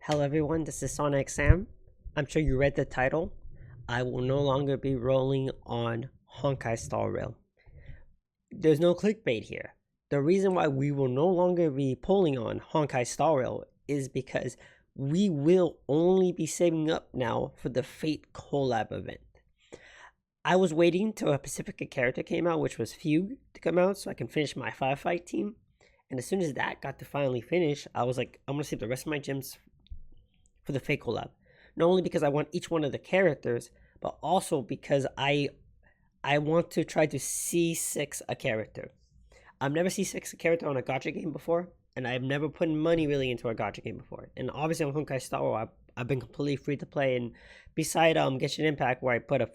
Hello everyone, this is Sonic Sam. I'm sure you read the title. I will no longer be rolling on Honkai Star Rail. There's no clickbait here. The reason why we will no longer be pulling on Honkai Star Rail is because we will only be saving up now for the Fate Collab event. I was waiting till a Pacifica character came out, which was Fugue, to come out so I can finish my firefight team. And as soon as that got to finally finish, I was like, I'm going to save the rest of my gems for the Fate Collab. Not only because I want each one of the characters, but also because I want to try to C6 a character. I've never C6 a character on a gacha game before, and I've never put money really into a gacha game before. And obviously on Honkai Star, I've been completely free to play, and beside Genshin Impact, where I put a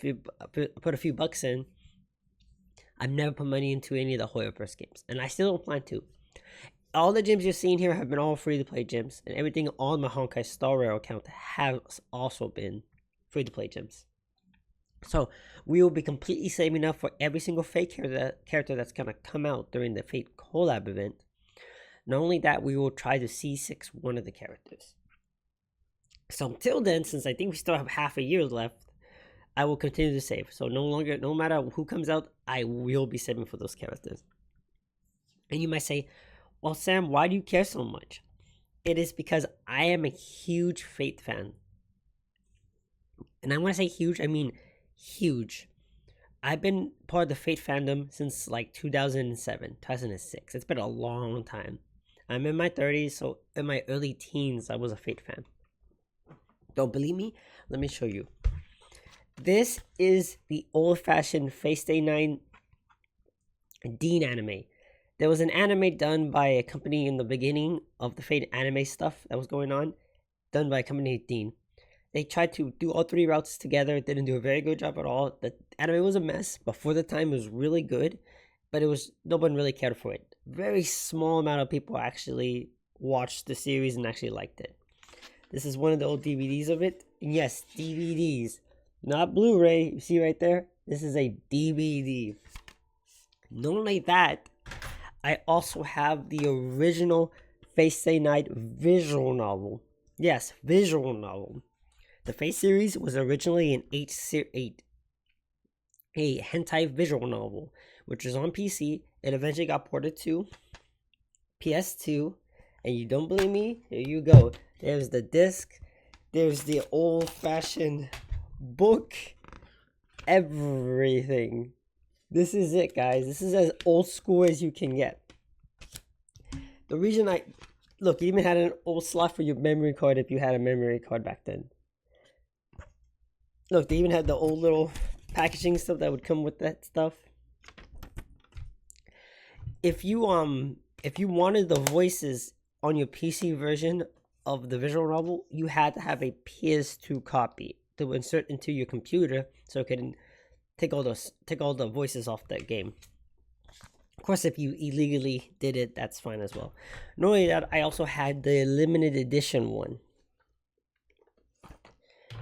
few bucks in, I've never put money into any of the Hoyoverse games, and I still don't plan to. All the gyms you're seeing here have been all free to play gyms, and everything on my Honkai Star Rail account has also been free to play gyms. So we will be completely saving up for every single Fate character that's gonna come out during the Fate Collab event. Not only that, we will try to C6 one of the characters. So until then, since I think we still have half a year left, I will continue to save. So no matter who comes out, I will be saving for those characters. And you might say, well, Sam, why do you care so much? It is because I am a huge Fate fan. And I want to say huge, I mean huge. I've been part of the Fate fandom since like 2007, 2006. It's been a long time. I'm in my 30s, so in my early teens, I was a Fate fan. Don't believe me? Let me show you. This is the old-fashioned Fate Stay 9 Dean anime. There was an anime done by a company in the beginning of the Fate anime stuff that was going on, done by a company named Dean. They tried to do all three routes together, didn't do a very good job at all. The anime was a mess, but for the time it was really good, but no one really cared for it. Very small amount of people actually watched the series and actually liked it. This is one of the old DVDs of it. And yes, DVDs, not Blu-ray. You see right there? This is a DVD. Not only that, I also have the original Fate Stay Night visual novel. Yes, visual novel. The Fate series was originally an a hentai visual novel, which was on PC. It eventually got ported to PS2. And you don't believe me? Here you go. There's the disc. There's the old-fashioned book. Everything. This is it, guys. This is as old school as you can get. The reason look, you even had an old slot for your memory card if you had a memory card back then. Look, they even had the old little packaging stuff that would come with that stuff. If you wanted the voices on your PC version of the visual novel, you had to have a PS2 copy to insert into your computer so it could take all the voices off that game. Of course, if you illegally did it, that's fine as well. Not only that, I also had the limited edition one,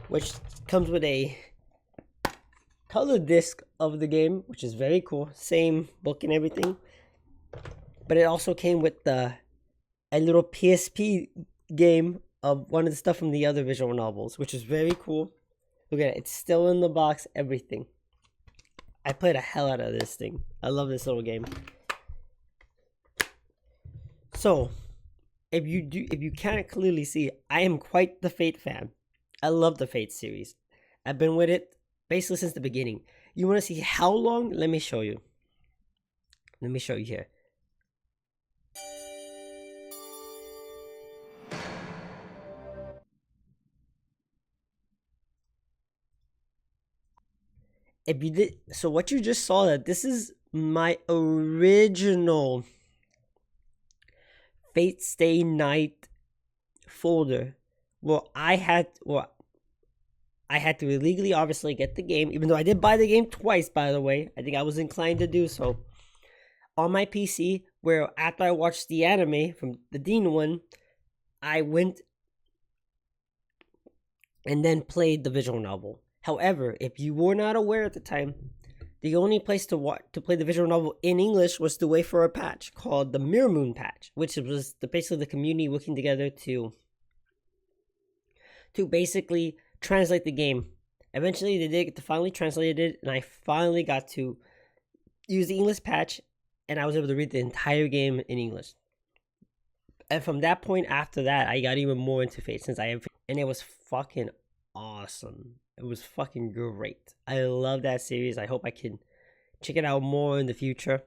which comes with a color disc of the game, which is very cool. Same book and everything. But it also came with a little PSP game of one of the stuff from the other visual novels, which is very cool. Look at it. It's still in the box, everything. I played a hell out of this thing. I love this little game. So, if you can't clearly see, I am quite the Fate fan. I love the Fate series. I've been with it basically since the beginning. You want to see how long? Let me show you. Let me show you here. If you did, so what you just saw, that this is my original Fate Stay Night folder. I had to illegally obviously get the game, even though I did buy the game twice, by the way. I think I was inclined to do so. On my PC, where after I watched the anime from the Dean one, I went and then played the visual novel. However, if you were not aware at the time, the only place to play the visual novel in English was to wait for a patch called the Mirror Moon patch, which was basically the community working together to to basically translate the game. Eventually, they did get to finally translate it, and I finally got to use the English patch, and I was able to read the entire game in English. And from that point after that, I got even more into Fate since I have, and it was fucking awesome. It was fucking great. I love that series. I hope I can check it out more in the future.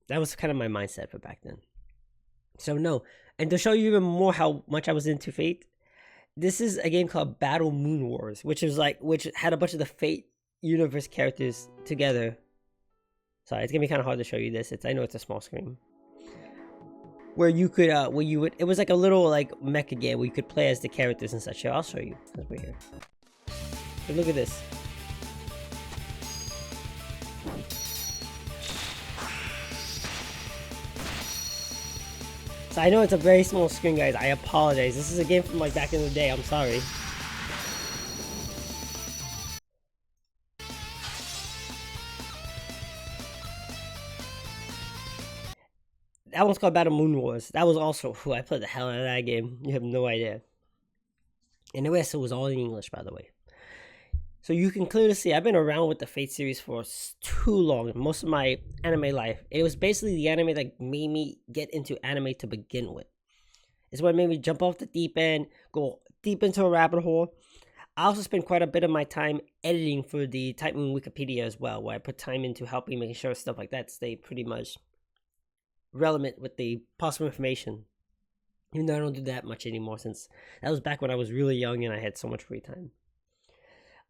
That was kind of my mindset for back then. So no, and to show you even more how much I was into Fate, this is a game called Battle Moon Wars, which had a bunch of the Fate universe characters together. Sorry, it's gonna be kind of hard to show you this. I know it's a small screen. Where you could, it was like a little like mecha game where you could play as the characters and such. Here, I'll show you. We're here. But look at this. So I know it's a very small screen, guys. I apologize. This is a game from like back in the day. I'm sorry. That one's called Battle Moon Wars. That was also, I played the hell out of that game. You have no idea. And the rest, it was all in English, by the way. So you can clearly see I've been around with the Fate series for too long. Most of my anime life. It was basically the anime that made me get into anime to begin with. It's what made me jump off the deep end, go deep into a rabbit hole. I also spend quite a bit of my time editing for the Type Moon Wikipedia as well, where I put time into helping making sure stuff like that stay pretty much relevant with the possible information. Even though I don't do that much anymore, since that was back when I was really young and I had so much free time.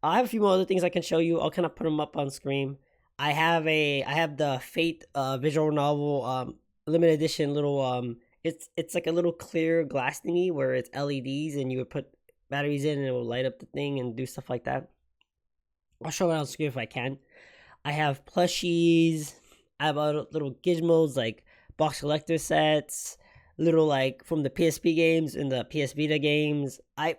I have a few more other things I can show you. I'll kind of put them up on screen. I have the Fate visual novel limited edition little it's like a little clear glass thingy where it's LEDs and you would put batteries in and it will light up the thing and do stuff like that. I'll show it on screen if I can. I have plushies. I have other little gizmos like box collector sets, little like from the PSP games and the PS Vita games. I've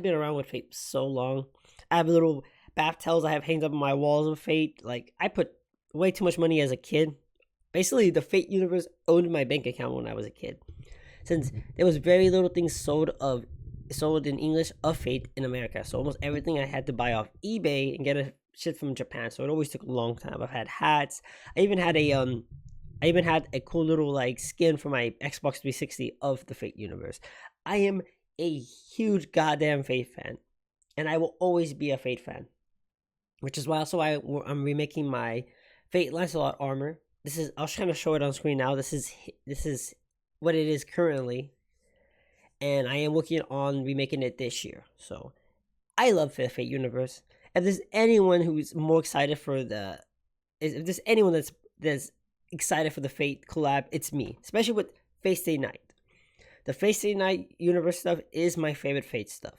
been around with Fate so long. I have little bath towels I have hanged up on my walls of Fate. Like, I put way too much money as a kid. Basically, the Fate universe owned my bank account when I was a kid, since there was very little things sold in English of Fate in America. So almost everything I had to buy off eBay and get a shit from Japan. So it always took a long time. I've had hats. I even had a cool little like skin for my Xbox 360 of the Fate universe. I am a huge goddamn Fate fan, and I will always be a Fate fan. Which is why also I'm remaking my Fate Lancelot armor. I'll try to show it on screen now. This is what it is currently, and I am working on remaking it this year. So I love the Fate universe. If there's anyone who's more excited if there's anyone that's excited for the Fate collab, it's me. Especially with Fate Stay Night. The Fate Stay Night universe stuff is my favorite Fate stuff.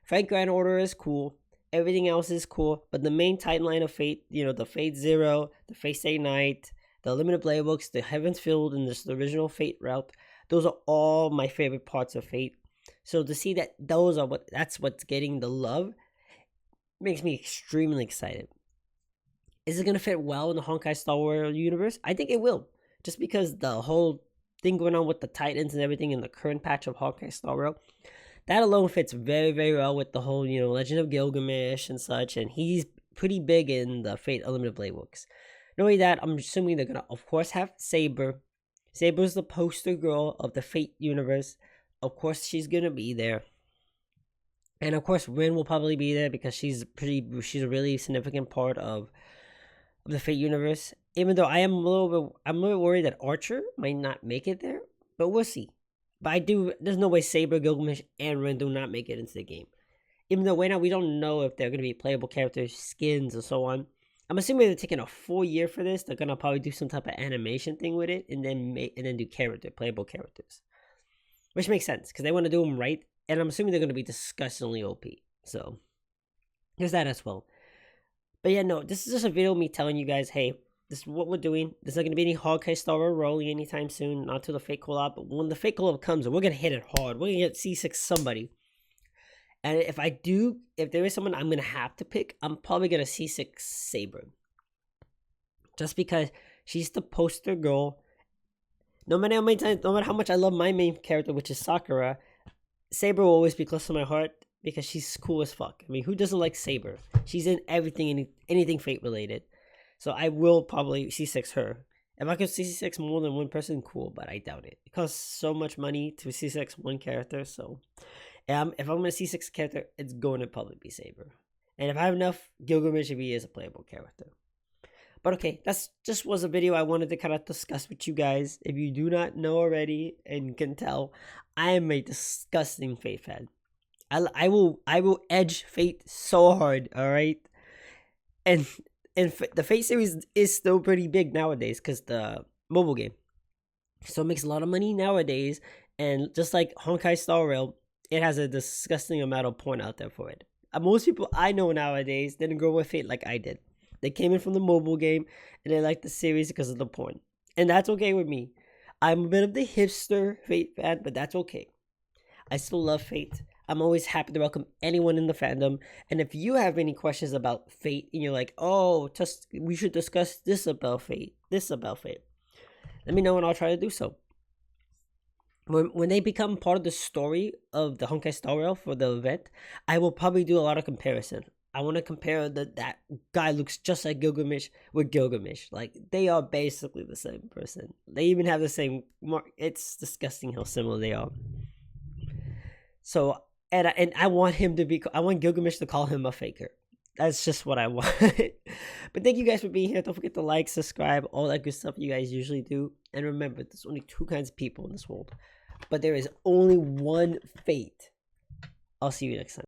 Fate Grand Order is cool. Everything else is cool. But the main timeline of Fate, the Fate Zero, the Fate Stay Night, the Limited Playbooks, the Heaven's Field, and the original Fate route, those are all my favorite parts of Fate. So to see that that's what's getting the love makes me extremely excited. Is it going to fit well in the Honkai Star World universe? I think it will. Just because the whole thing going on with the Titans and everything in the current patch of Honkai Star World, that alone fits very, very well with the whole, Legend of Gilgamesh and such. And he's pretty big in the Fate Unlimited Playbooks. Not only that, I'm assuming they're going to, of course, have Saber. Saber's the poster girl of the Fate universe. Of course, she's going to be there. And of course, Rin will probably be there because she's a really significant part of the Fate universe. Even though I'm a little bit worried that Archer might not make it there, but we'll see. But there's no way Saber, Gilgamesh, and Rin do not make it into the game. Even though right now we don't know if they're going to be playable characters, skins, and so on. I'm assuming they're taking a full year for this. They're going to probably do some type of animation thing with it and then do playable characters. Which makes sense because they want to do them right. And I'm assuming they're going to be disgustingly OP. So, there's that as well. But yeah, no, this is just a video of me telling you guys, hey, this is what we're doing. There's not going to be any Honkai Star rolling anytime soon. Not till the Fate Collab. But when the Fate Collab comes, we're going to hit it hard. We're going to get C6 somebody. And if there is someone I'm going to have to pick, I'm probably going to C6 Saber. Just because she's the poster girl. No matter how much I love my main character, which is Sakura, Saber will always be close to my heart because she's cool as fuck. I mean, who doesn't like Saber? She's in everything, anything Fate related. So I will probably C6 her. If I could C6 more than one person, cool, but I doubt it. It costs so much money to C6 one character, so if I'm gonna C6 character, it's going to probably be Saber. And if I have enough, Gilgamesh if he is a playable character. But okay, that's just was a video I wanted to kind of discuss with you guys. If you do not know already and can tell, I am a disgusting Fate fan. I will edge Fate so hard, all right? And the Fate series is still pretty big nowadays because the mobile game still makes a lot of money nowadays. And just like Honkai Star Rail, it has a disgusting amount of porn out there for it. Most people I know nowadays didn't grow with Fate like I did. They came in from the mobile game and they liked the series because of the porn. And that's okay with me. I'm a bit of the hipster Fate fan, but that's okay. I still love Fate. I'm always happy to welcome anyone in the fandom. And if you have any questions about Fate and you're like, oh, just we should discuss this about Fate, let me know and I'll try to do so. When they become part of the story of the Honkai Star Rail for the event, I will probably do a lot of comparison. I want to compare that guy looks just like Gilgamesh with Gilgamesh. Like, they are basically the same person. They even have the same mark. It's disgusting how similar they are. So, and I want him to be, I want Gilgamesh to call him a faker. That's just what I want. But thank you guys for being here. Don't forget to like, subscribe, all that good stuff you guys usually do. And remember, there's only two kinds of people in this world. But there is only one Fate. I'll see you next time.